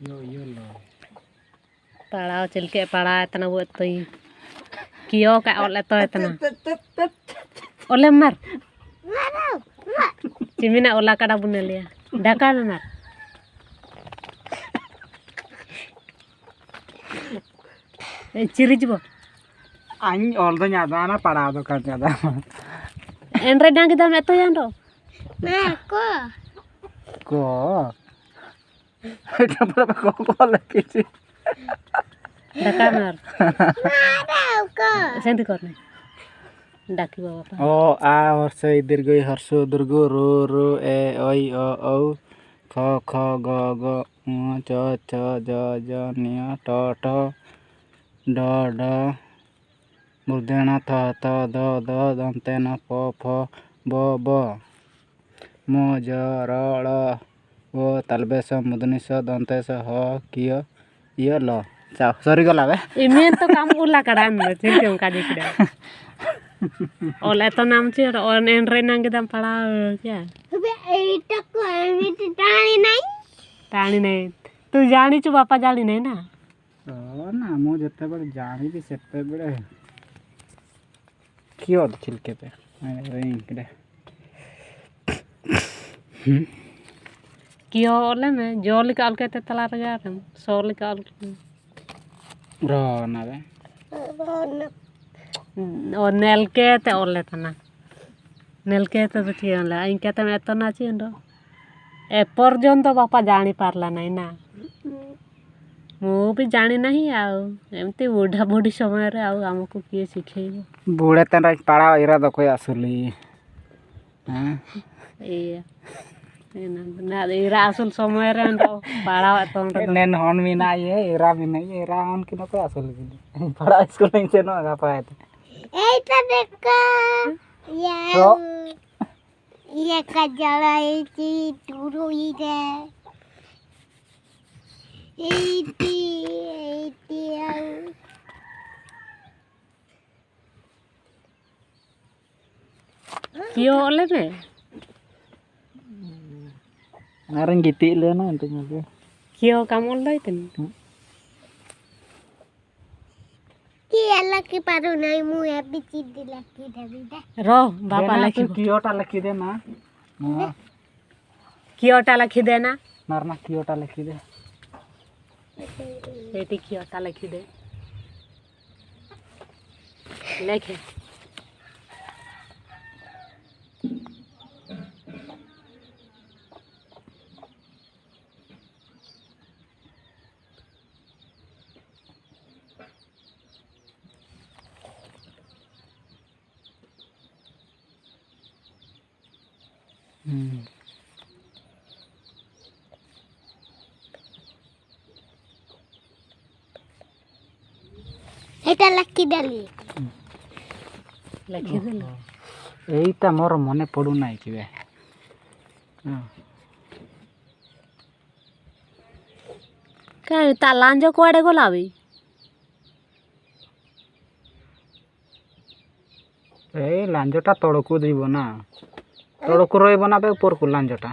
यो लो पढ़ाओ चल के पढ़ा इतना वो तो ही कियो का ओले तो इतना ओले मर चिमिना ओला कड़ा बुने लिया ढका में मर चिरिज बो आइन ऑल दो न्यादा ना पढ़ा दो कर न्यादा एनरे डांग दम एतो यानो को এটা পরে को लगे छी ढका मर सेंती करने डाकी बाबा ओ आ वर्ष दीर्घ हर्ष दुर्ग रो रो ए ओई ओ औ ख ख ग ग म च च ज ज न्य ट ठ ड ढ मूर्धन्य थ थ द द दन्तेन फ फ ब ब म ज र ळ व तालबेश मुदनिस दन्तेश ह किय य ल चा सरी गला बे इमें तो काम उला कड़ा में चिंते उनका दिखड़ा ओले तो नाम ची और एनरे नांग दम पढ़ा क्या बे एटा को एमित टाणी नहीं तू जानी छु बापा जानी नहीं ना ना मु जते बड़े जानी भी सेते बड़े कियो छिलके पे इनकड़े कियो ओले में जो लिकाल के तला रगा हम सो लिकाल रो ना बे और नेल के ते ओले तना नेल के तो चियला इनके ते में तो ना चिंदो ए पर्यंत बापा जानी पारला नहीं ना मु भी जानी नहीं आउ एमती बुढ़ा बुढ़ी समय रे आउ हमको किए सिखेइबो बूढ़े तन पाड़ा इरा दो कोई असली हां ए ना इरा असल समय रे पाड़ा तो नेन हन भी ना ये इरा भी नहीं इरा हन कि न कोई असली पाड़ा स्कूल नहीं से ना गा पाए एटा देखा रो ये का जला इति टूरो इदे इति कियो ओले में नारंग गिटी लेना अंत में कियो काम ओले तन की अलग की पारो नहीं मु ए बिची दिला की दे रो बापा लखी कियोटा लिखी दे ना कियोटा लखी देना नारना कियोटा लिखी दे बेटी कियोटा लखी दे लेखे एटा लकी डाली लखी दे एटा मोर मने पडू नाही कि बे का ता लांजो कोडे गोलावी ए लांजोटा तड़कू दीबो ना तड़कू रहइबो ना बे ऊपर को लांजोटा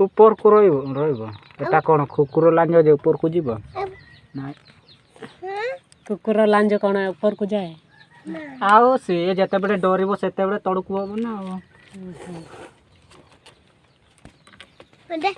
ऊपर को रहइबो एटा कोन खुकुरो लांजो जे ऊपर को जीबो ना कुकुर लांजो कोन ऊपर को जाए आओ से जते बड़े डरिबो सेते बड़े तड़कू ना बे